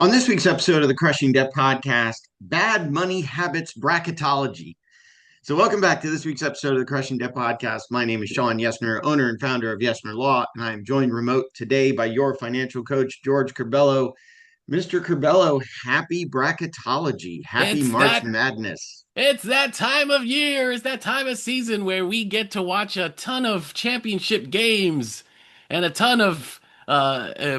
On this week's episode of the Crushing Debt Podcast, Bad Money Habits Bracketology. So, welcome back to this week's episode of the Crushing Debt Podcast. My name is Sean Yesner, owner and founder of Yesner Law, and I am joined remote today by your financial coach, George Curbelo. Mr. Curbelo, happy bracketology. Happy It's March that Madness. it's that time of year, it's that time of season where we get to watch a ton of championship games and a ton of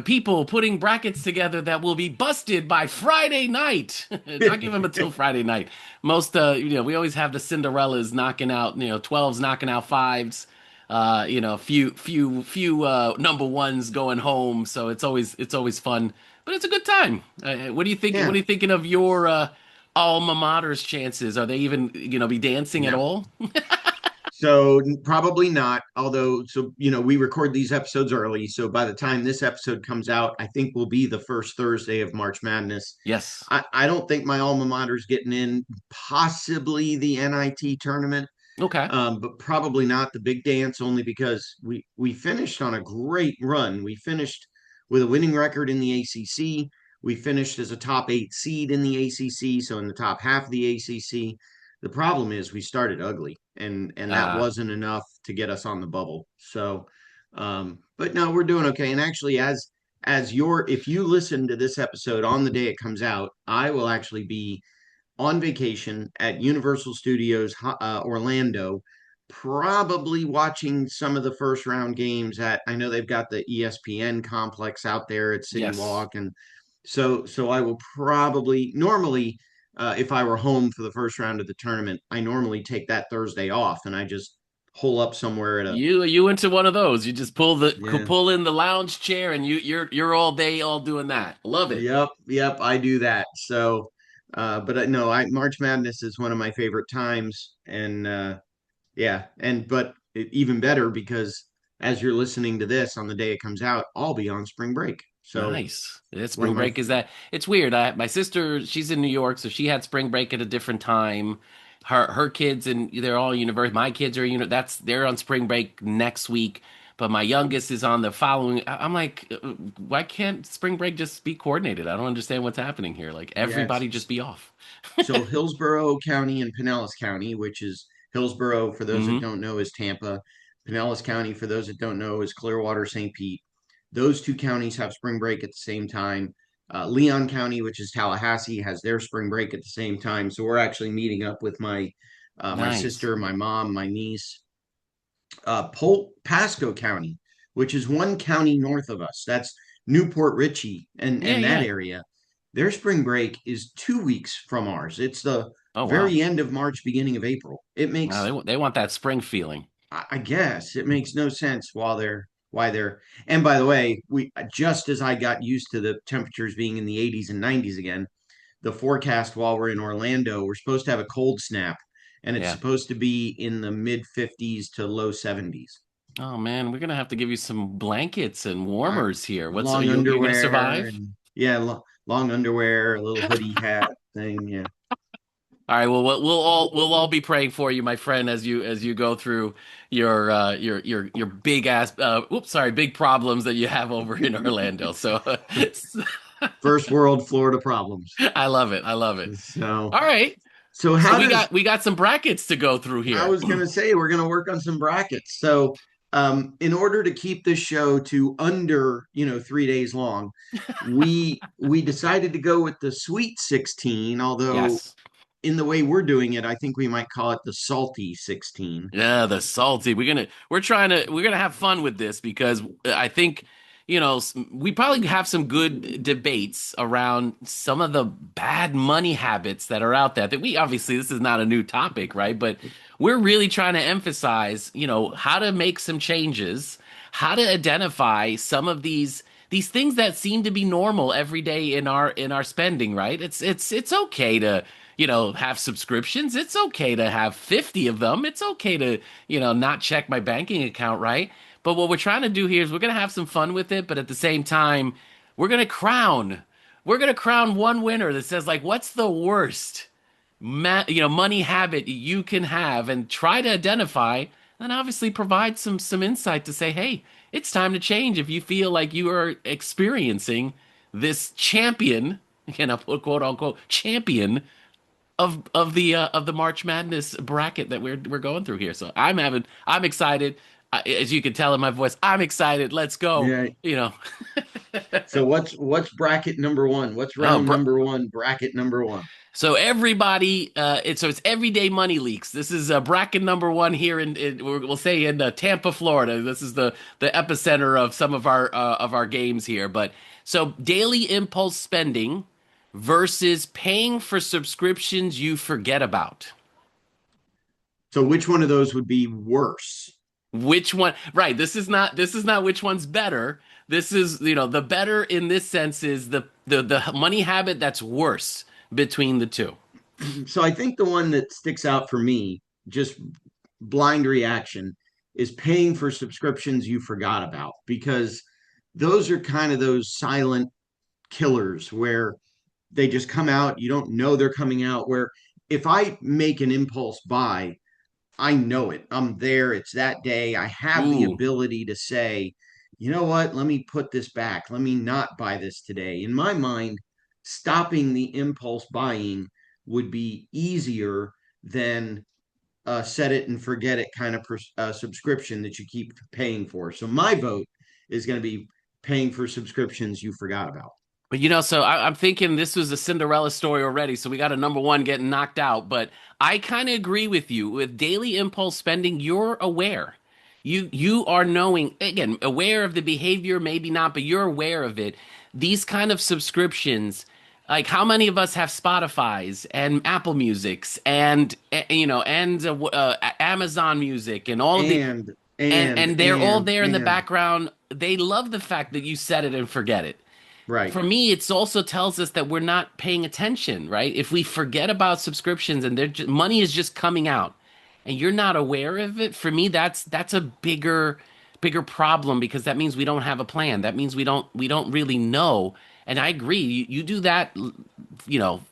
people putting brackets together that will be busted by Friday night. Not give them until Friday night. Most we always have the Cinderellas knocking out, 12s knocking out fives. Few number ones going home, so it's always fun, but it's a good time. What do you think? Yeah. What are you thinking of your alma mater's chances? Are they even be dancing at No. all? So probably not. Although, we record these episodes early. So by the time this episode comes out, I think will be the first Thursday of March Madness. Yes. I don't think my alma mater's getting in, possibly the NIT tournament, Okay. but probably not the big dance, only because we finished on a great run. We finished with a winning record in the ACC. We finished as a top eight seed in the ACC, so in the top half of the ACC. The problem is we started ugly, and that Uh, wasn't enough to get us on the bubble. So, but no, we're doing okay. And actually, as your if you listen to this episode on the day it comes out, I will actually be on vacation at Universal Studios Orlando, probably watching some of the first round games at. I know they've got the ESPN complex out there at City yes. Walk, and so I will probably normally. If I were home for the first round of the tournament, I normally take that Thursday off and I just hole up somewhere at a. You into one of those. You just Yeah. pull in the lounge chair and you're all day all doing that. Love it. Yep, I do that. So, but no, I March Madness is one of my favorite times, and yeah, and but even better because as you're listening to this on the day it comes out, I'll be on spring break. So Nice. Yeah, one of spring my break is that it's weird. My sister, she's in New York, so she had spring break at a different time. Her kids and they're all university. My kids are they're on spring break next week, but my youngest is on the following. I'm like, why can't spring break just be coordinated? I don't understand what's happening here. Like yes. everybody just be off. So Hillsborough County and Pinellas County, which is Hillsborough for those that Hmm. don't know is Tampa, Pinellas County for those that don't know is Clearwater, St. Pete. Those two counties have spring break at the same time. Leon County, which is Tallahassee, has their spring break at the same time. So we're actually meeting up with my Nice. sister, my mom, my niece. Pasco County, which is one county north of us. That's Newport Richey Yeah, and that yeah. area. Their spring break is 2 weeks from ours. It's the Oh wow. very end of March, beginning of April. It Wow, makes, they want that spring feeling. I guess, it makes no sense why they're. And by the way, we just as I got used to the temperatures being in the 80s and 90s again, the forecast while we're in Orlando, we're supposed to have a cold snap, and it's Yeah. supposed to be in the mid 50s to low 70s. Oh man, we're gonna have to give you some blankets and uh, warmers here. What's Long you're gonna underwear survive? and yeah, long underwear, a little hoodie hat thing. Yeah. All right, well, we'll all be praying for you, my friend, as you go through your big ass oops, sorry, big problems that you have over in Orlando. So First world Florida problems. I love it. I love it. So, All right. so So how we does, got we got some brackets to go through I here. was going to say, we're going to work on some brackets. So, in order to keep this show to under, 3 days long, we decided to go with the Sweet 16, although Yes. in the way we're doing it, I think we might call it the Salty 16. Yeah, the salty. We're gonna have fun with this because I think, we probably have some good debates around some of the bad money habits that are out there. That we obviously this is not a new topic, right? But we're really trying to emphasize, how to make some changes, how to identify some of these things that seem to be normal every day in our spending, right? It's okay to have subscriptions. It's okay to have 50 of them. It's okay to, not check my banking account, right? But what we're trying to do here is we're going to have some fun with it, but at the same time, we're going to crown we're going to crown one winner that says like what's the worst money habit you can have and try to identify and obviously provide some insight to say, "Hey, it's time to change if you feel like you are experiencing this champion quote unquote champion of the March Madness bracket that we're going through here. So I'm excited. As you can tell in my voice, I'm excited. Let's go. Yeah. You know. So what's bracket number one? What's Oh, round number one? Bracket number one. so everybody, it's everyday money leaks. This is bracket number one here we'll say in Tampa, Florida. This is the epicenter of some of our games here. But so daily impulse spending versus paying for subscriptions you forget about. So which one of those would be worse? Which one? Right. This is not which one's better. This is, the better in this sense is the money habit that's worse between the two. So I think the one that sticks out for me, just blind reaction, is paying for subscriptions you forgot about, because those are kind of those silent killers where they just come out, you don't know they're coming out. Where if I make an impulse buy, I know it. I'm there. It's that day. I have the Ooh. ability to say, you know what? Let me put this back. Let me not buy this today. In my mind, stopping the impulse buying would be easier than set it and forget it kind of subscription that you keep paying for. So my vote is going to be paying for subscriptions you forgot about. But so I'm thinking this was a Cinderella story already. So we got a number one getting knocked out. But I kind of agree with you. With daily impulse spending, you're aware. You are knowing, again, aware of the behavior, maybe not, but you're aware of it. These kind of subscriptions, like how many of us have Spotify's and Apple Music's and Amazon Music and all of the And and they're all there in the background. They love the fact that you set it and forget it. right. For me, it's also tells us that we're not paying attention, right? If we forget about subscriptions and money is just coming out and you're not aware of it, for me, that's a bigger problem because that means we don't have a plan. That means we don't really know. And I agree. You do that,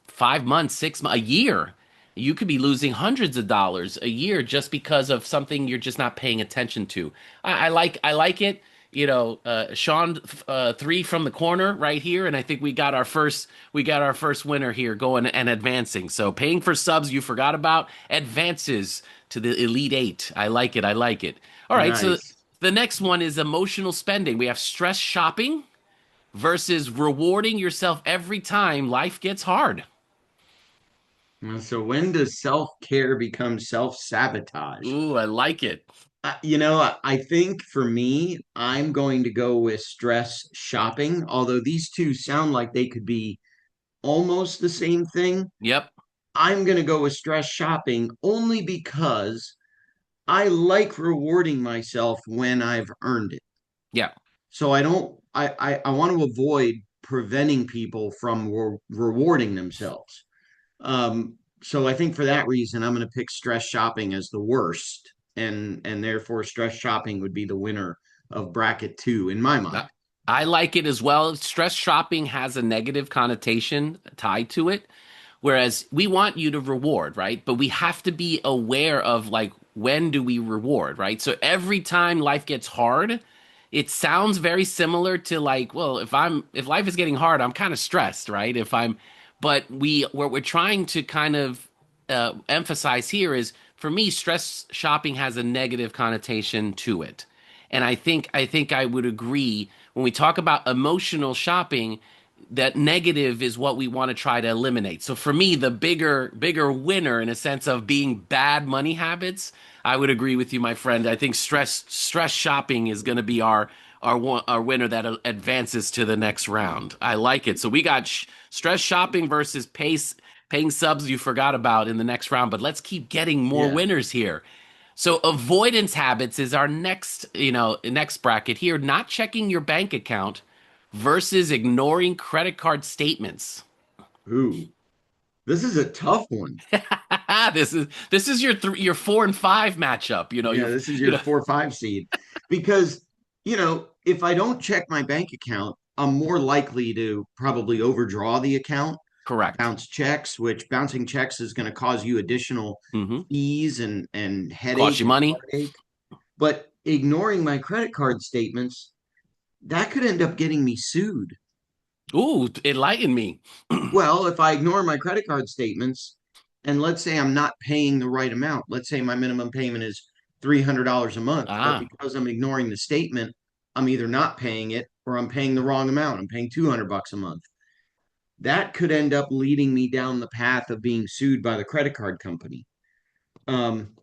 5 months, 6 months, a year. You could be losing hundreds of dollars a year just because of something you're just not paying attention to. I like it. Sean, three from the corner right here, and I think we got our first winner here going and advancing. So paying for subs you forgot about advances to the Elite Eight. I like it. I like it. All right, so Nice. the next one is emotional spending. We have stress shopping versus rewarding yourself every time life gets hard. So when does self-care become self-sabotage? Ooh, I like it. I think for me, I'm going to go with stress shopping, although these two sound like they could be almost the same thing. Yep. I'm going to go with stress shopping only because I like rewarding myself when I've earned it. Yeah. So I don't, I want to avoid preventing people from rewarding themselves. So I think for that reason, I'm going to pick stress shopping as the worst, and therefore stress shopping would be the winner of bracket two in my I mind. I like it as well. Stress shopping has a negative connotation tied to it, whereas we want you to reward, right? But we have to be aware of like when do we reward, right? So every time life gets hard, it sounds very similar to like, well, if life is getting hard, I'm kind of stressed, right? But what we're trying to kind of emphasize here is for me, stress shopping has a negative connotation to it. And I think I would agree when we talk about emotional shopping, that negative is what we want to try to eliminate. So for me, the bigger winner in a sense of being bad money habits, I would agree with you, my friend. I think stress shopping is going to be our winner that advances to the next round. I like it. So we got stress shopping versus paying subs you forgot about in the next round. But let's keep getting more Yeah. winners here. So avoidance habits is our next bracket here. Not checking your bank account versus ignoring credit card statements. Ooh, this is a tough one. This is your 4 and 5 matchup. Yeah, this is your 4 or 5 seed. Because, if I don't check my bank account, I'm more likely to probably overdraw the account, Correct. bounce checks, which bouncing checks is going to cause you additional Mm-hmm. fees and Cost headache you and money. heartache. But ignoring my credit card statements, that could end up getting me sued. Ooh, enlighten me. Well, if I ignore my credit card statements, and let's say I'm not paying the right amount, let's say my minimum payment is $300 a month, but Ah, because I'm ignoring the statement, I'm either not paying it or I'm paying the wrong amount. I'm paying $200 a month. That could end up leading me down the path of being sued by the credit card company. Um,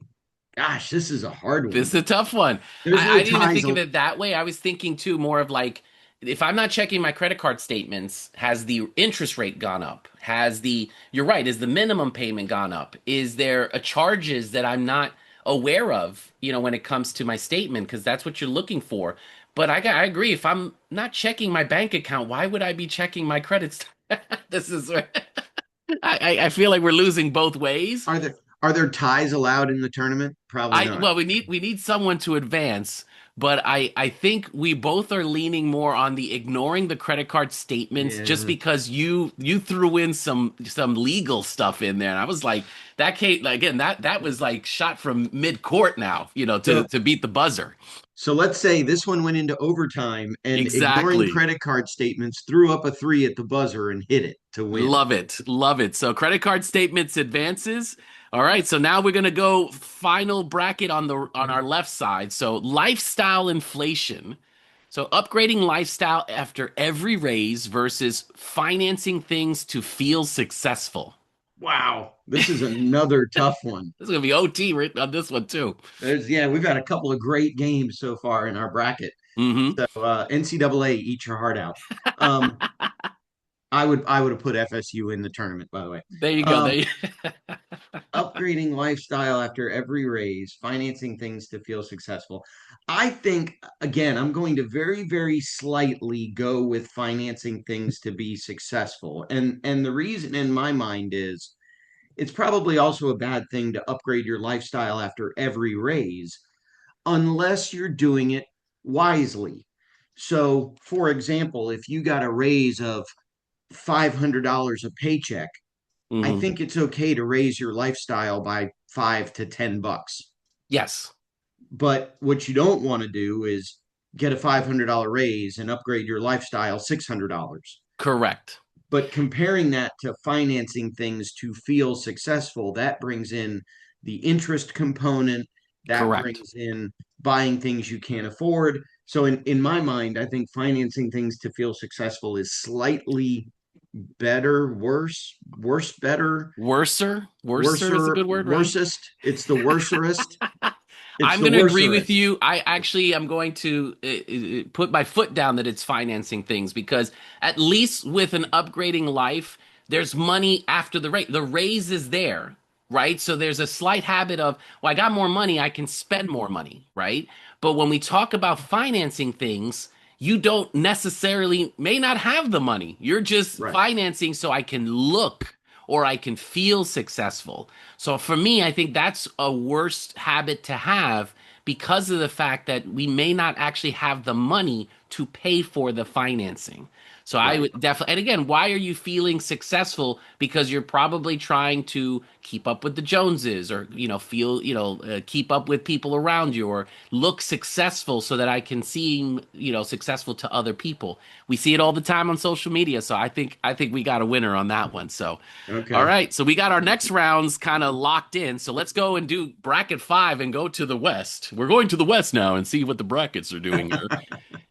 Gosh, this is a hard this one. is a tough one. There's I no didn't even ties. think of it that way. I was thinking too more of like, if I'm not checking my credit card statements, has the interest rate gone up? Has the, you're right, is the minimum payment gone up? Is there a charges that I'm not aware of, when it comes to my statement? Because that's what you're looking for. But I agree. If I'm not checking my bank account, why would I be checking my credits? This is, I feel like we're losing both ways. Are there ties allowed in the tournament? Probably I not. well, we need someone to advance, but I think we both are leaning more on the ignoring the credit card statements just Yeah. because you threw in some legal stuff in there, and I was like, that Kate, again, that was like shot from mid court now, to So to beat the buzzer. so let's say this one went into overtime and ignoring Exactly. credit card statements threw up a three at the buzzer and hit it to win. Love it. Love it. So credit card statements advances. All right, so now we're going to go final bracket on our left side. So lifestyle inflation. So upgrading lifestyle after every raise versus financing things to feel successful. Wow, this is another tough one. This is going to be OT written on this one too. Yeah, we've had a couple of great games so far in our bracket. Hmm. So NCAA, eat your heart out. Um, I would have put FSU in the tournament, by the way. There you go. There Um, you Upgrading lifestyle after every raise, financing things to feel successful. I think, again, I'm going to very, very slightly go with financing things to be successful. And the reason in my mind is it's probably also a bad thing to upgrade your lifestyle after every raise unless you're doing it wisely. So, for example, if you got a raise of $500 a paycheck, I hmm. think it's okay to raise your lifestyle by 5 to 10 bucks. Yes, But what you don't want to do is get a $500 raise and upgrade your lifestyle $600. correct. But comparing that to financing things to feel successful, that brings in the interest component, that Correct. brings in buying things you can't afford. So in my mind, I think financing things to feel successful is slightly better, worse, better, Worser is a worser, good word, right? worsest. It's the worserest. It's I'm the going to agree with worserest. you. I actually am going to put my foot down that it's financing things because at least with an upgrading life, there's money after the raise. The raise is there, right? So there's a slight habit of, well, I got more money, I can spend more money, right? But when we talk about financing things, you don't necessarily may not have the money. You're just Right. financing so I can look or I can feel successful. So for me, I think that's a worse habit to have because of the fact that we may not actually have the money to pay for the financing. So I Right. would definitely, and again, why are you feeling successful? Because you're probably trying to keep up with the Joneses or, keep up with people around you or look successful so that I can seem, successful to other people. We see it all the time on social media. So I think we got a winner on that one. So, all Okay. right. So we got our next rounds kind of locked in. So let's go and do bracket five and go to the West. We're going to the West now and see what the brackets are doing here.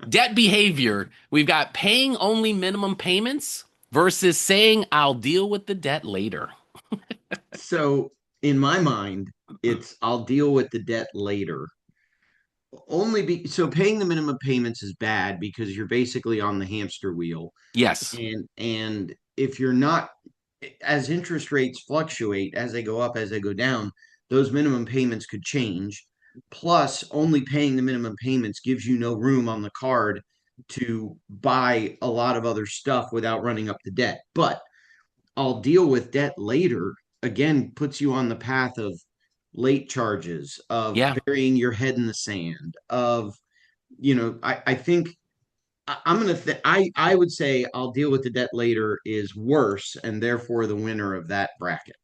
Debt behavior. We've got paying only minimum payments versus saying I'll deal with the debt later. So in my mind, it's I'll deal with the debt later. Paying the minimum payments is bad because you're basically on the hamster wheel. Yes, And if you're not, as interest rates fluctuate, as they go up, as they go down, those minimum payments could change. Plus, only paying the minimum payments gives you no room on the card to buy a lot of other stuff without running up the debt. But I'll deal with debt later, again, puts you on the path of late charges, of yeah. burying your head in the sand, I think I'm gonna I would say I'll deal with the debt later is worse and therefore the winner of that bracket.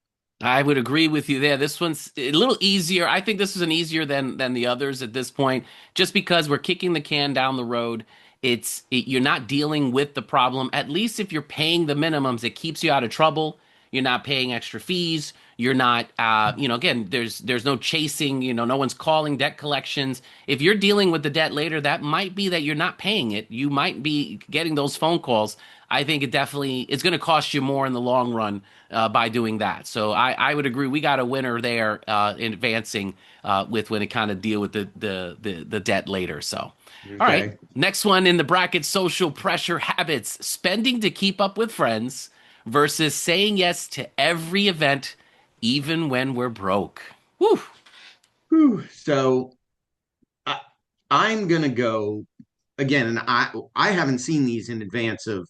I would agree with you there. This one's a little easier. I think this is an easier than the others at this point, just because we're kicking the can down the road. You're not dealing with the problem. At least if you're paying the minimums, it keeps you out of trouble. You're not paying extra fees. You're not, again, there's no chasing. No one's calling debt collections. If you're dealing with the debt later, that might be that you're not paying it. You might be getting those phone calls. I think it's going to cost you more in the long run by doing that. So I would agree. We got a winner there in advancing with when it kind of deal with the debt later. So. All right. Okay. Next one in the bracket, social pressure habits, spending to keep up with friends versus saying yes to every event, even when we're broke. Whew. Whew. So I, I'm gonna go again, and I haven't seen these in advance of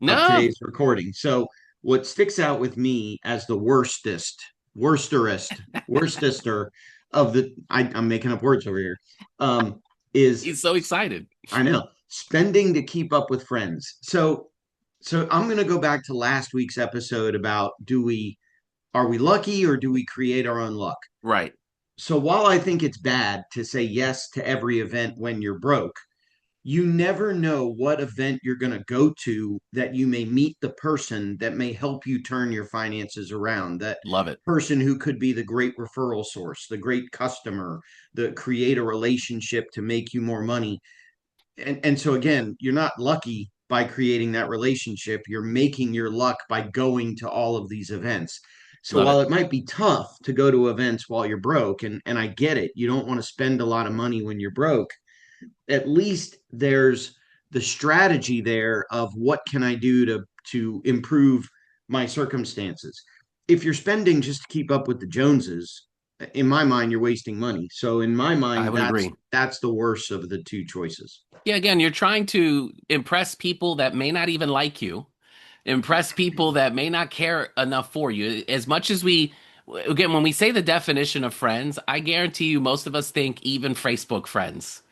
No, today's recording. So what sticks out with me as the worstester of the I'm making up words over here, is he's so excited. I know spending to keep up with friends. So I'm gonna go back to last week's episode about do we are we lucky or do we create our own luck? Right. So while I think it's bad to say yes to every event when you're broke, you never know what event you're going to go to that you may meet the person that may help you turn your finances around. That Love it. person who could be the great referral source, the great customer, the create a relationship to make you more money. And so again, you're not lucky by creating that relationship. You're making your luck by going to all of these events. So Love while it. it might be tough to go to events while you're broke, and I get it, you don't want to spend a lot of money when you're broke, at least there's the strategy there of what can I do to improve my circumstances. If you're spending just to keep up with the Joneses, in my mind, you're wasting money. So in my I mind, would that's agree. that's the worst of the two choices. Yeah, again, you're trying to impress people that may not even like you, impress people that may not care enough for you. As much as again, when we say the definition of friends, I guarantee you most of us think even Facebook friends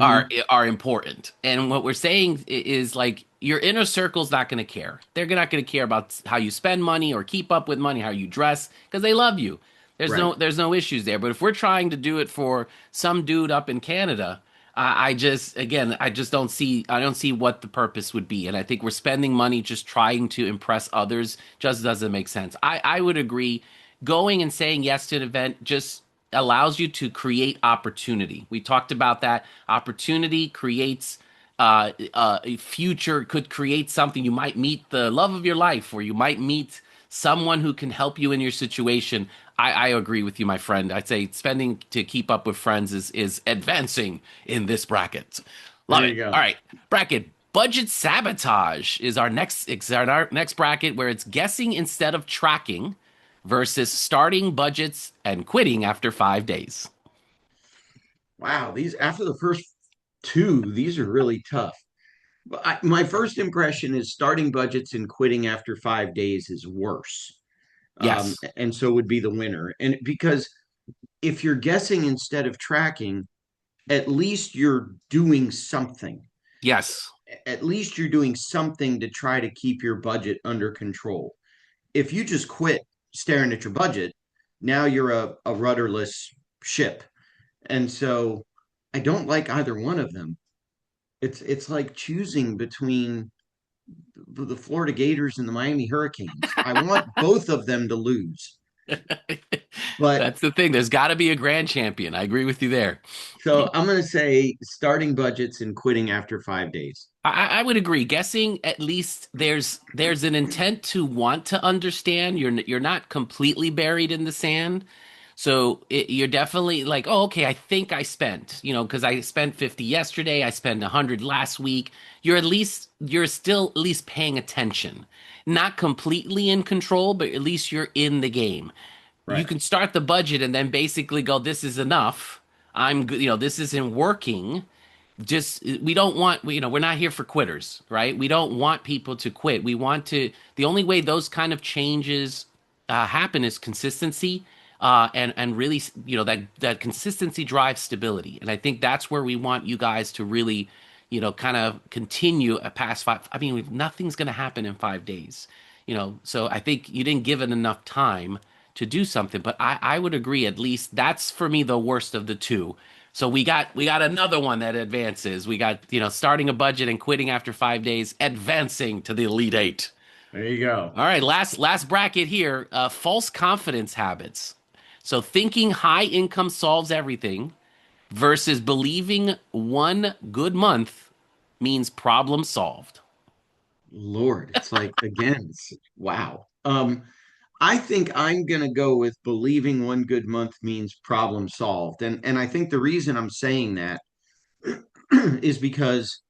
are Mm-hmm. are important. And what we're saying is like your inner circle's not going to care. They're not going to care about how you spend money or keep up with money, how you dress, because they love you. Right. There's no issues there. But if we're trying to do it for some dude up in Canada, I just I don't see what the purpose would be. And I think we're spending money just trying to impress others just doesn't make sense. I would agree. Going and saying yes to an event just allows you to create opportunity. We talked about that. Opportunity creates a future, could create something. You might meet the love of your life, or you might meet someone who can help you in your situation. I agree with you, my friend. I'd say spending to keep up with friends is advancing in this bracket. Love There it. you All go. right, bracket. Budget sabotage is our next bracket where it's guessing instead of tracking versus starting budgets and quitting after 5 days. Wow. These after the first two, these are really tough. My first impression is starting budgets and quitting after 5 days is worse. Yes. And so would be the winner. And because if you're guessing instead of tracking, at least you're doing something. Yes. At least you're doing something to try to keep your budget under control. If you just quit staring at your budget, now you're a rudderless ship. And so I don't like either one of them. It's like choosing between the Florida Gators and the Miami Hurricanes. I want both of them to lose. But That's the thing. There's got to be a grand champion. I agree with you there. so I'm going to say starting budgets and quitting after 5 days. I would agree. Guessing at least there's an intent to want to understand. You're not completely buried in the sand. So you're definitely like, oh, okay, I think I spent, because I spent 50 yesterday, I spent 100 last week. You're still at least paying attention. Not completely in control, but at least you're in the game. You Right. can start the budget and then basically go, this is enough. I'm good, this isn't working. Just we don't want we're not here for quitters, right? We don't want people to quit. We want to the only way those kind of changes happen is consistency, and really, that consistency drives stability. And I think that's where we want you guys to really, kind of continue past five. I mean, nothing's going to happen in 5 days, so I think you didn't give it enough time to do something. But I would agree, at least that's for me the worst of the two. So we got another one that advances. We got, starting a budget and quitting after 5 days, advancing to the Elite Eight. There you go. All right, last bracket here. False confidence habits. So thinking high income solves everything versus believing one good month means problem solved. Lord, it's like again, wow. I think I'm gonna go with believing one good month means problem solved. And I think the reason I'm saying that is because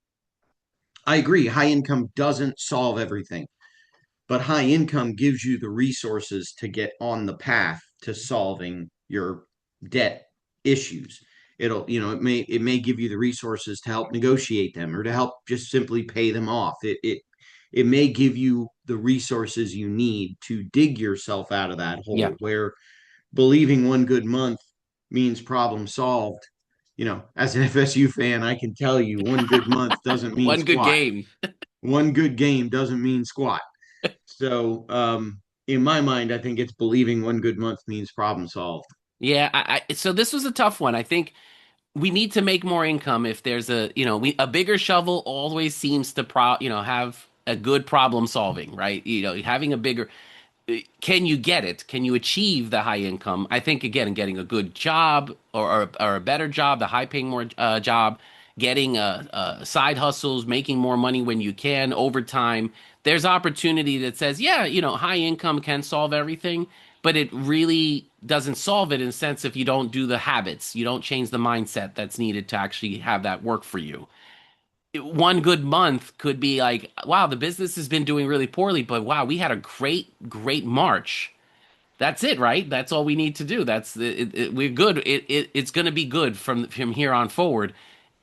I agree, high income doesn't solve everything, but high income gives you the resources to get on the path to solving your debt issues. It may give you the resources to help negotiate them or to help just simply pay them off. It may give you the resources you need to dig yourself out of that Yeah. hole where believing one good month means problem solved. As an FSU fan, I can tell you one good month doesn't mean One good squat. game. One good game doesn't mean squat. So, in my mind, I think it's believing one good month means problem solved. Yeah, so this was a tough one. I think we need to make more income if there's a bigger shovel always seems to have a good problem solving, right? Having a bigger can you get it? Can you achieve the high income? I think again, getting a good job or a better job, the high paying more job, getting side hustles, making more money when you can, overtime. There's opportunity that says, yeah, high income can solve everything, but it really doesn't solve it in a sense if you don't do the habits, you don't change the mindset that's needed to actually have that work for you. One good month could be like, wow, the business has been doing really poorly, but wow, we had a great March. That's it, right? That's all we need to do. We're good. It's going to be good from here on forward.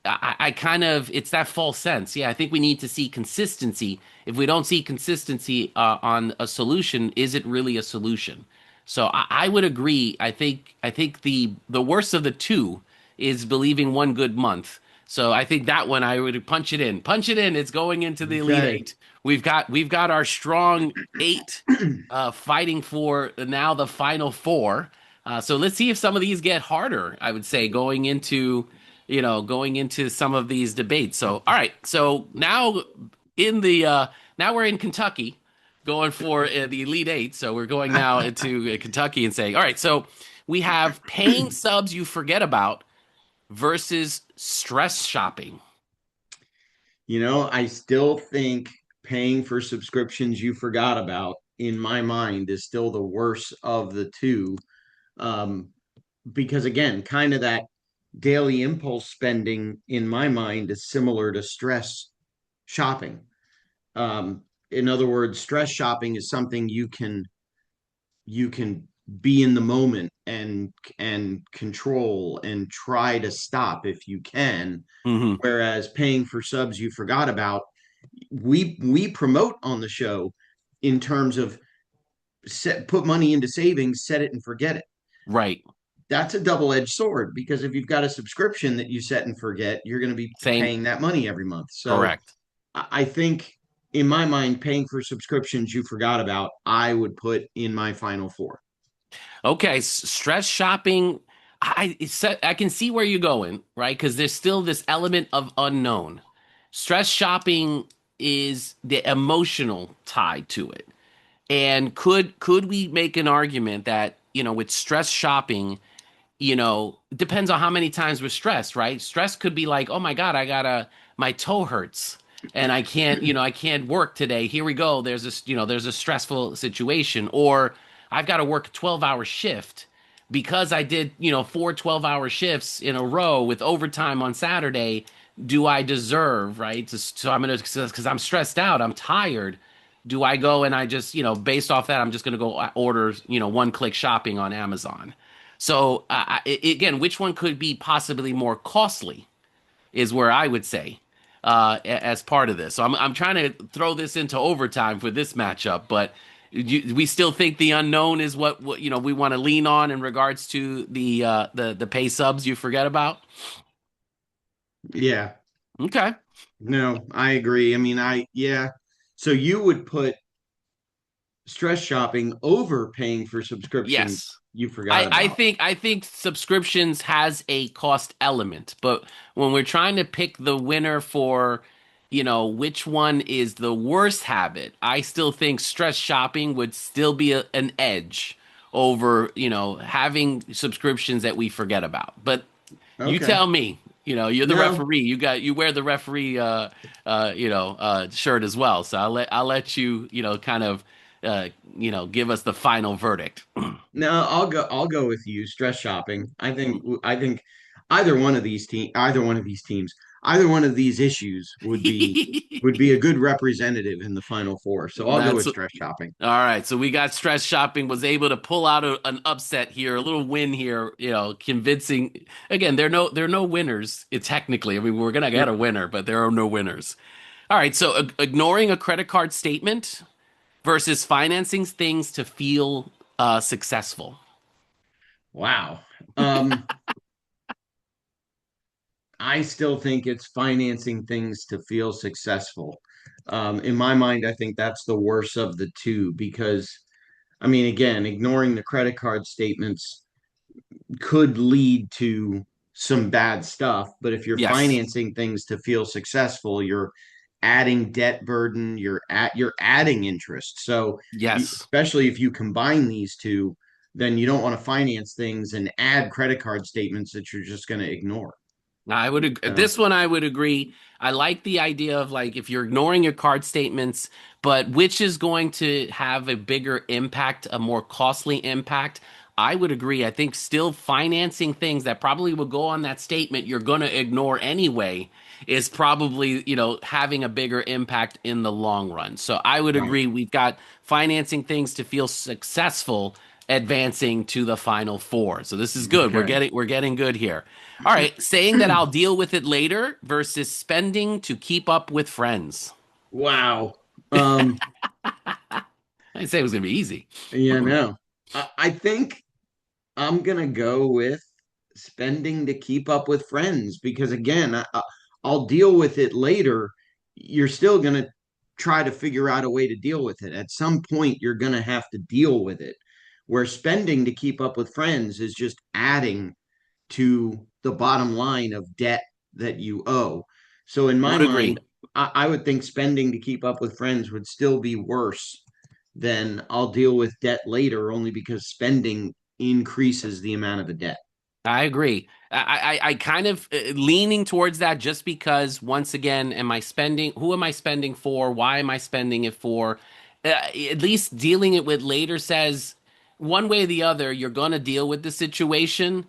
I kind of it's that false sense. Yeah, I think we need to see consistency. If we don't see consistency on a solution, is it really a solution? So I would agree. I think the worst of the two is believing one good month. So I think that one I would punch it in. Punch it in. It's going into the Elite Okay. Eight. We've got our strong eight fighting for now the final four. So let's see if some of these get harder. I would say going into some of these debates. So all right. So now we're in Kentucky, going for the Elite Eight. So we're going now into Kentucky and saying, all right. So we have paying subs you forget about versus stress shopping. I still think paying for subscriptions you forgot about, in my mind, is still the worst of the two. Um, because again, kind of that daily impulse spending in my mind is similar to stress shopping. In other words, stress shopping is something you can be in the moment and control and try to stop if you can, Hmm. whereas paying for subs you forgot about, we promote on the show in terms of put money into savings, set it and forget it. Right. That's a double-edged sword because if you've got a subscription that you set and forget, you're going to be Same. paying that money every month. So Correct. I think in my mind, paying for subscriptions you forgot about, I would put in my final four. Okay. Stress shopping. I can see where you're going, right? Because there's still this element of unknown. Stress shopping is the emotional tie to it. And could we make an argument that, with stress shopping, depends on how many times we're stressed, right? Stress could be like, oh my God, my toe hurts and I can't work today. Here we go. There's a stressful situation. Or I've got to work a 12-hour shift because I did, 4 12-hour shifts in a row with overtime on Saturday. Do I deserve, right? So I'm going to, because I'm stressed out, I'm tired. Do I go and I just, based off that, I'm just going to go order, one click shopping on Amazon. So again, which one could be possibly more costly is where I would say as part of this. So I'm trying to throw this into overtime for this matchup, but we still think the unknown is what we want to lean on in regards to the pay subs you forget about. Yeah, Okay. no, I agree. I mean, yeah. So you would put stress shopping over paying for subscriptions Yes. you forgot about. I think subscriptions has a cost element, but when we're trying to pick the winner for, which one is the worst habit, I still think stress shopping would still be an edge over, having subscriptions that we forget about. But you Okay. tell me, you're the No, referee. You wear the referee shirt as well. So I'll let you, kind of uh, give us the final verdict. no, I'll go with you. Stress shopping. I think either one of these teams, either one of these issues would be a good representative in the final four. So I'll go That's with all stress shopping. right. So we got stress shopping was able to pull out an upset here, a little win here, convincing. Again, there are no winners. Technically, I mean, we're gonna get a winner, but there are no winners. All right. So ignoring a credit card statement versus financing things to feel successful. Wow. Um, I still think it's financing things to feel successful. In my mind, I think that's the worst of the two because, I mean, again, ignoring the credit card statements could lead to some bad stuff. But if you're Yes. financing things to feel successful, you're adding debt burden, you're adding interest. So Yes. especially if you combine these two, then you don't want to finance things and add credit card statements that you're just going to ignore. This one I would agree. I like the idea of like if you're ignoring your card statements, but which is going to have a bigger impact, a more costly impact. I would agree. I think still financing things that probably will go on that statement you're going to ignore anyway is probably, having a bigger impact in the long run. So I would Right. agree we've got financing things to feel successful advancing to the final four. So this is good. We're Okay. getting we're getting good here. All right, saying that I'll deal with it later versus spending to keep up with friends. Wow. Um, I didn't say it was gonna be easy. yeah, no. I think I'm gonna go with spending to keep up with friends because again, I'll deal with it later. You're still gonna try to figure out a way to deal with it. At some point, you're gonna have to deal with it. Where spending to keep up with friends is just adding to the bottom line of debt that you owe. So in my Would agree. mind, I would think spending to keep up with friends would still be worse than I'll deal with debt later, only because spending increases the amount of the debt. I agree. I kind of leaning towards that just because, once again, am I spending? Who am I spending for? Why am I spending it for? At least dealing it with later says one way or the other, you're going to deal with the situation.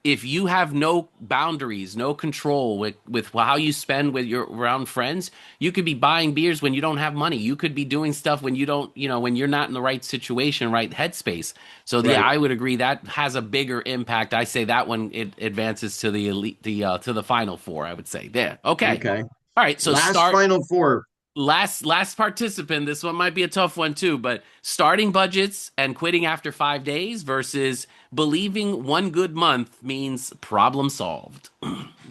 If you have no boundaries, no control with how you spend with your around friends, you could be buying beers when you don't have money. You could be doing stuff when you don't, when you're not in the right situation, right headspace. So yeah, Right. I would agree that has a bigger impact. I say that one it advances to the elite, to the final four. I would say there. Okay, Okay. all right. So Last start final four. last participant. This one might be a tough one too, but starting budgets and quitting after 5 days versus believing one good month means problem solved.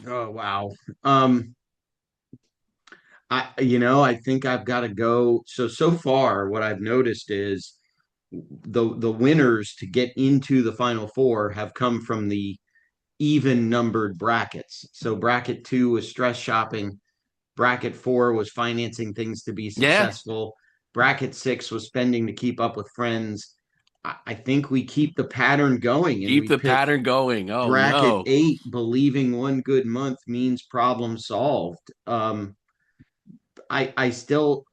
Oh wow. Um, I think I've got to go. So far, what I've noticed is the winners to get into the final four have come from the even numbered brackets. So bracket two was stress shopping. Bracket four was financing things to be Yeah, successful. Bracket six was spending to keep up with friends. I think we keep the pattern going and keep we the pick pattern going. Oh bracket no. eight, believing one good month means problem solved. I still,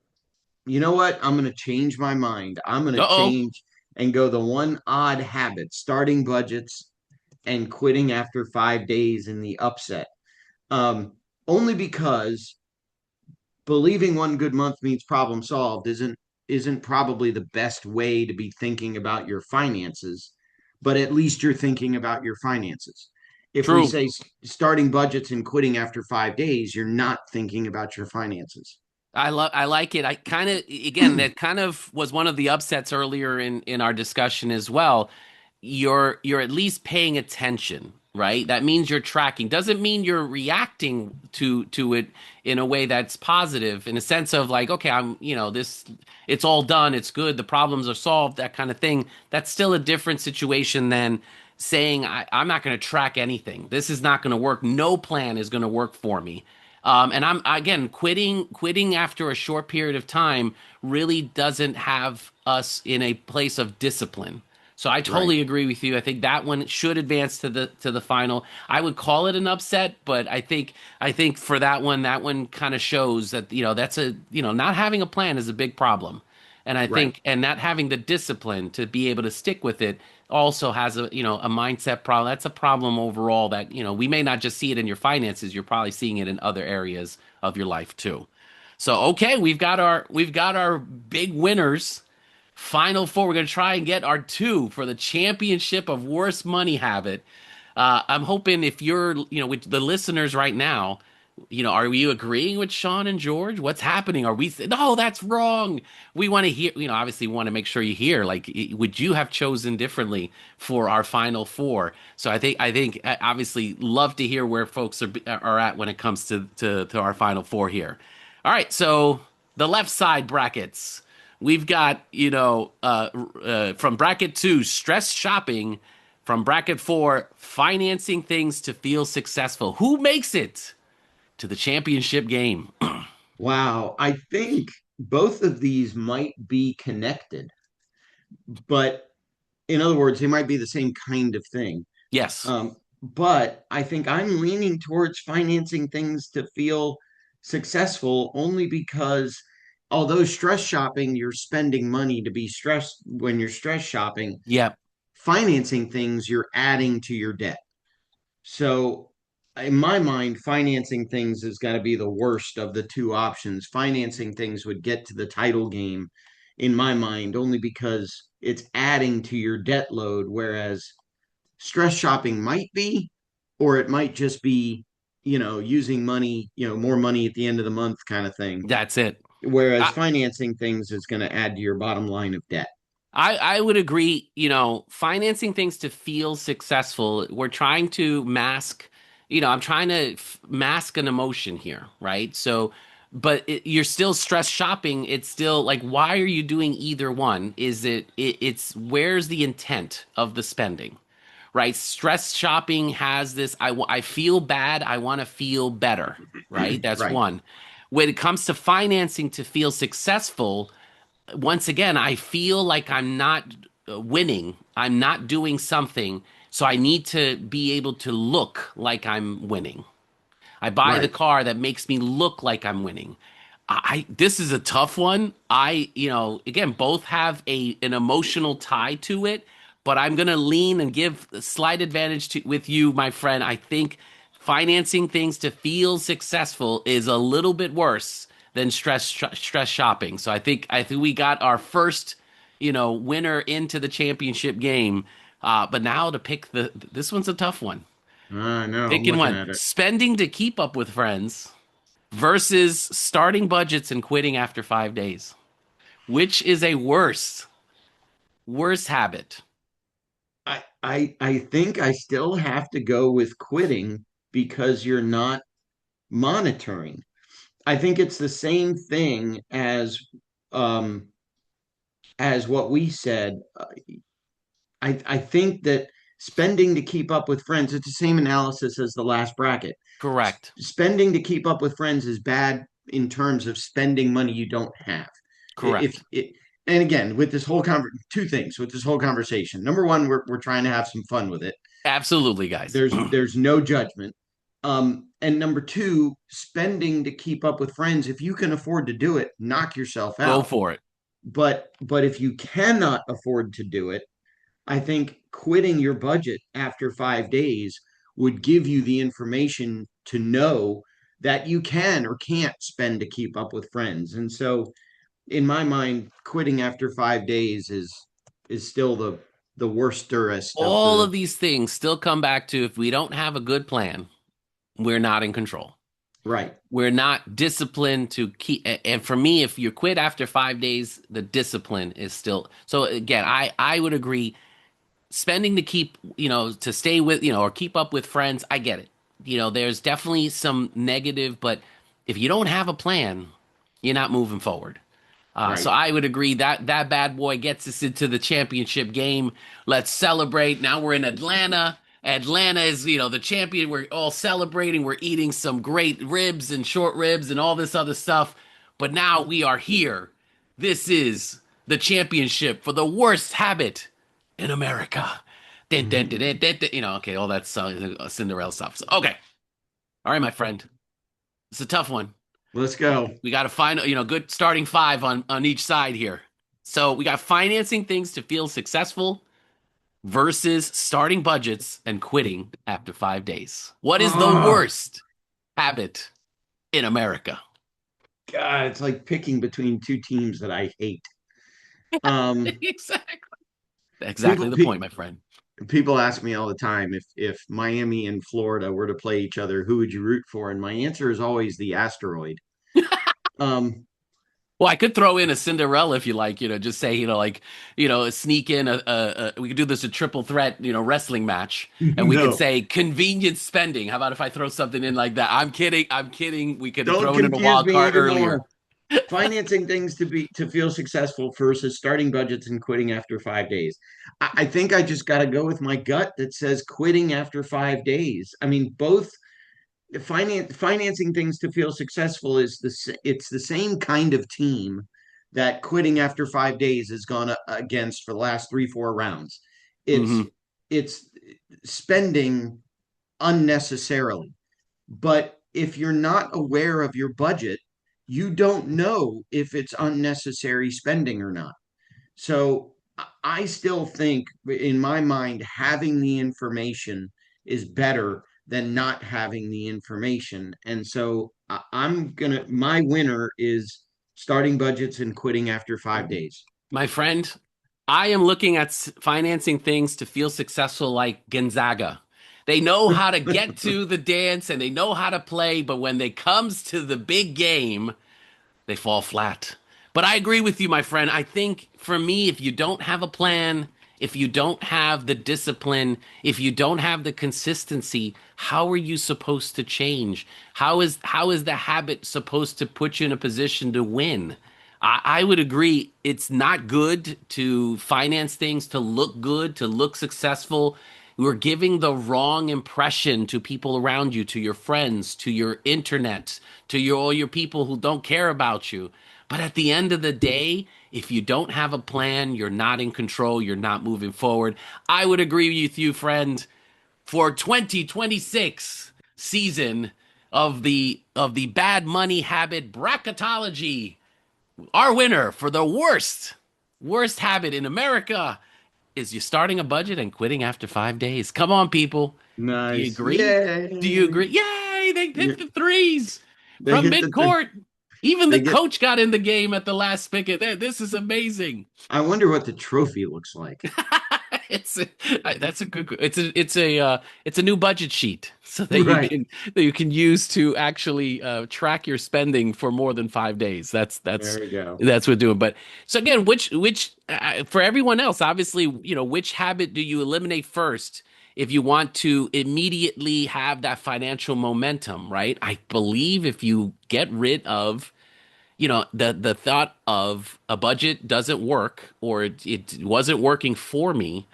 you know what? I'm going to change my mind. I'm going to Uh-oh. change and go the one odd habit, starting budgets and quitting after 5 days in the upset. Um, Only because believing one good month means problem solved isn't probably the best way to be thinking about your finances, but at least you're thinking about your finances. If we True. say starting budgets and quitting after 5 days, you're not thinking about your finances. I like it. I kind of again that kind of was one of the upsets earlier in our discussion as well. You're at least paying attention right? That means you're tracking. Doesn't mean you're reacting to it in a way that's positive, in a sense of like, okay, this, it's all done, it's good, the problems are solved, that kind of thing. That's still a different situation than saying I'm not going to track anything. This is not going to work. No plan is going to work for me. And I'm again quitting after a short period of time really doesn't have us in a place of discipline. So I Right. totally agree with you. I think that one should advance to the final. I would call it an upset, but I think for that one kind of shows that that's a not having a plan is a big problem. And I Right. think and not having the discipline to be able to stick with it also has a mindset problem. That's a problem overall that we may not just see it in your finances, you're probably seeing it in other areas of your life too. So okay, we've got our big winners. Final four. We're going to try and get our two for the championship of worst money habit. I'm hoping if you're, with the listeners right now, are you agreeing with Sean and George? What's happening? Are we, no, that's wrong. We want to hear, obviously we want to make sure you hear, like, would you have chosen differently for our final four? So I think, obviously love to hear where folks are at when it comes to our final four here. All right. So the left side brackets. We've got, from bracket two, stress shopping. From bracket four, financing things to feel successful. Who makes it to the championship game? Wow. I think both of these might be connected, but in other words, they might be the same kind of thing. Yes. But I think I'm leaning towards financing things to feel successful only because although stress shopping, you're spending money to be stressed when you're stress shopping, Yep. financing things, you're adding to your debt. So, in my mind, financing things has got to be the worst of the two options. Financing things would get to the title game in my mind only because it's adding to your debt load, whereas stress shopping might be, or it might just be, using money, more money at the end of the month kind of thing. That's it. Whereas I, financing things is going to add to your bottom line of debt. I would agree, financing things to feel successful, we're trying to mask, I'm trying to mask an emotion here, right? So, but you're still stress shopping. It's still like, why are you doing either one? It's where's the intent of the spending, right? Stress shopping has this, I feel bad. I want to feel better, right? That's Right. one. When it comes to financing to feel successful, once again, I feel like I'm not winning. I'm not doing something. So I need to be able to look like I'm winning. I buy the Right. car that makes me look like I'm winning. This is a tough one. Again, both have an emotional tie to it, but I'm gonna lean and give a slight advantage to with you, my friend. I think financing things to feel successful is a little bit worse than stress shopping. So I think we got our first, winner into the championship game. But now to pick this one's a tough one. I know. I'm Picking looking one, at it. spending to keep up with friends versus starting budgets and quitting after 5 days. Which is a worse habit? I think I still have to go with quitting because you're not monitoring. I think it's the same thing um as what we said. I think that spending to keep up with friends, it's the same analysis as the last bracket. Correct. Spending to keep up with friends is bad in terms of spending money you don't have. If Correct. it, and again, with this whole two things with this whole conversation. Number one, we're trying to have some fun with it. Absolutely, guys. There's no judgment. And number two, spending to keep up with friends. If you can afford to do it, knock yourself Go out. for it. But if you cannot afford to do it, I think quitting your budget after 5 days would give you the information to know that you can or can't spend to keep up with friends. And so, in my mind, quitting after 5 days is still the worsterest of All the of these things still come back to if we don't have a good plan, we're not in control. right. We're not disciplined to keep. And for me, if you quit after 5 days, the discipline is still. So again, I would agree. spending to keep, to stay with, or keep up with friends, I get it. There's definitely some negative, but if you don't have a plan, you're not moving forward. So Right. I would agree that that bad boy gets us into the championship game. Let's celebrate. Now we're in Atlanta. Atlanta is, the champion. We're all celebrating. We're eating some great ribs and short ribs and all this other stuff. But now we are here. This is the championship for the worst habit in America. Dun, dun, dun, dun, dun, dun. Okay, all that Cinderella stuff. So, okay. All right, my friend. It's a tough one. Let's go. We got to find, good starting five on each side here. So we got financing things to feel successful versus starting budgets and quitting after 5 days. What is the Oh, worst habit in America? God, it's like picking between two teams that I hate. Um, Exactly. Exactly people the pe- point, my friend. people ask me all the time if Miami and Florida were to play each other, who would you root for? And my answer is always the asteroid. Um, Well, I could throw in a Cinderella if you like, just say, like, sneak in we could do this a triple threat, wrestling match, and we could no, say convenience spending. How about if I throw something in like that? I'm kidding. I'm kidding. We could don't throw it in a confuse wild me card even earlier. more. Financing things to feel successful versus starting budgets and quitting after 5 days. I think I just got to go with my gut that says quitting after 5 days. I mean, both financing things to feel successful is it's the same kind of team that quitting after 5 days has gone against for the last 3-4 rounds. It's Hmm. it's spending unnecessarily. But if you're not aware of your budget, you don't know if it's unnecessary spending or not. So I still think, in my mind, having the information is better than not having the information. And so my winner is starting budgets and quitting after 5 days. My friend, I am looking at financing things to feel successful like Gonzaga. They know how to get to the dance and they know how to play, but when it comes to the big game, they fall flat. But I agree with you, my friend. I think for me, if you don't have a plan, if you don't have the discipline, if you don't have the consistency, how are you supposed to change? How is the habit supposed to put you in a position to win? I would agree it's not good to finance things to look good, to look successful. We're giving the wrong impression to people around you, to your friends, to your internet, to all your people who don't care about you. But at the end of the day, if you don't have a plan, you're not in control, you're not moving forward. I would agree with you, friend, for 2026 season of the bad money habit bracketology. Our winner for the worst habit in America is you starting a budget and quitting after 5 days. Come on, people. Do you Nice. agree? Do you Yay. agree? Yay! They hit Yeah, the threes they from hit midcourt. Even the they get coach got in the game at the last spigot. This is amazing. I wonder what the trophy looks like. It's that's a good. It's a new budget sheet so that Right. you can use to actually track your spending for more than 5 days. That's that's There we go. that's what we're doing. But so again, which for everyone else, obviously, which habit do you eliminate first if you want to immediately have that financial momentum? Right. I believe if you get rid of the thought of a budget doesn't work or it wasn't working for me,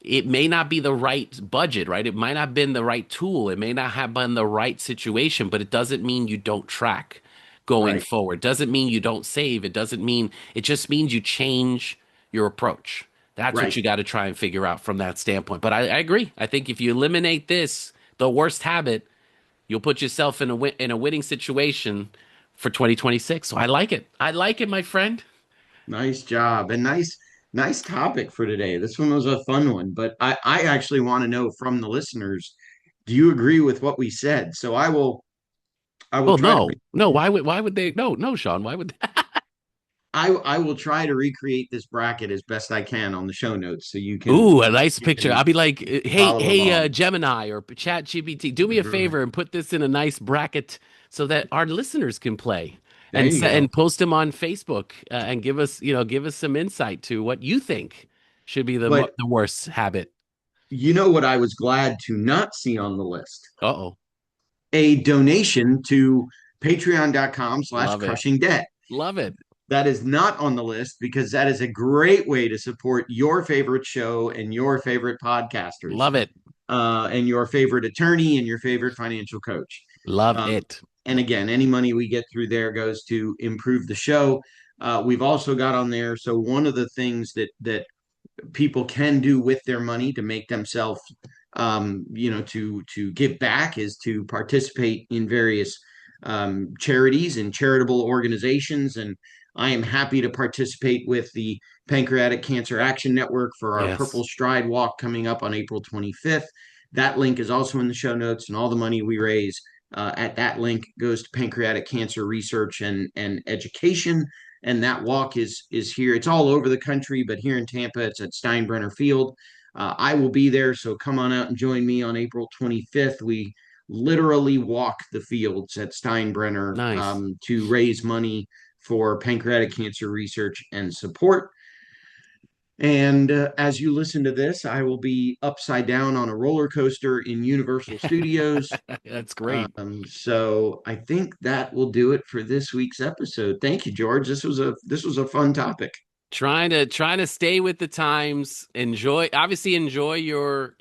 it may not be the right budget, right? It might not have been the right tool. It may not have been the right situation, but it doesn't mean you don't track going Right. forward. Doesn't mean you don't save. It just means you change your approach. That's what Right. you got to try and figure out from that standpoint. But I agree. I think if you eliminate this, the worst habit, you'll put yourself in a winning situation for 2026. So I like it. I like it, my friend. Nice job. And nice topic for today. This one was a fun one, but I actually want to know from the listeners, do you agree with what we said? So I will Well, try to no, no. Why would they? No, no, Sean. Why would they? I will try to recreate this bracket as best I can on the show notes so Ooh, a nice you picture. can I'll be like, hey, follow hey, along. Gemini or Chat GPT, do me a favor and put this in a nice bracket so that our listeners can play There you go. and post them on Facebook and give us some insight to what you think should be But the worst habit. you know what I was glad to not see on the list? Uh-oh. A donation to patreon.com slash Love it. crushing debt. Love it. That is not on the list because that is a great way to support your favorite show and your favorite podcasters, Love it. and your favorite attorney and your favorite financial coach. Love Um, it. and again, any money we get through there goes to improve the show. We've also got on there. So one of the things that people can do with their money to make themselves, to give back is to participate in various charities and charitable organizations. And I am happy to participate with the Pancreatic Cancer Action Network for our Yes. Purple Stride Walk coming up on April 25th. That link is also in the show notes, and all the money we raise at that link goes to pancreatic cancer research and education. And that walk is here. It's all over the country, but here in Tampa, it's at Steinbrenner Field. I will be there, so come on out and join me on April 25th. We literally walk the fields at Steinbrenner Nice. to raise money for pancreatic cancer research and support. And as you listen to this, I will be upside down on a roller coaster in Universal Studios. That's great. So I think that will do it for this week's episode. Thank you, George. This was a fun topic. Trying to stay with the times. Enjoy your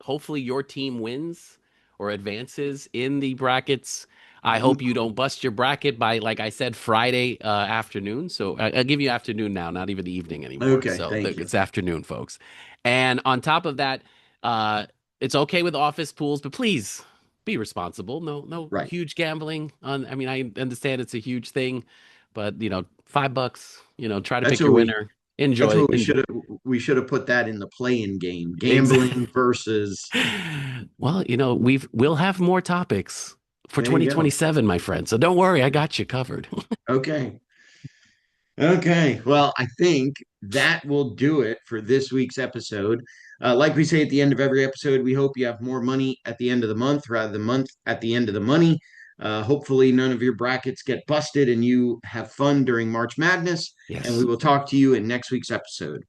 hopefully your team wins or advances in the brackets. I hope you don't bust your bracket by, like I said, Friday afternoon. So I'll give you afternoon now, not even evening anymore. Okay, So thank you. it's afternoon, folks. And on top of that, uh, it's okay with office pools, but please be responsible. No Right. huge gambling on. I mean, I understand it's a huge thing, but $5, try to That's pick what your we winner. that's Enjoy, what we enjoy. should have put that in the play-in game. Exactly. Gambling versus. Well, we'll have more topics for There you go. 2027, my friend. So don't worry, I got you covered. Okay. Okay. Well, I think that will do it for this week's episode. Like we say at the end of every episode, we hope you have more money at the end of the month rather than month at the end of the money. Hopefully, none of your brackets get busted and you have fun during March Madness. And we Yes. will talk to you in next week's episode.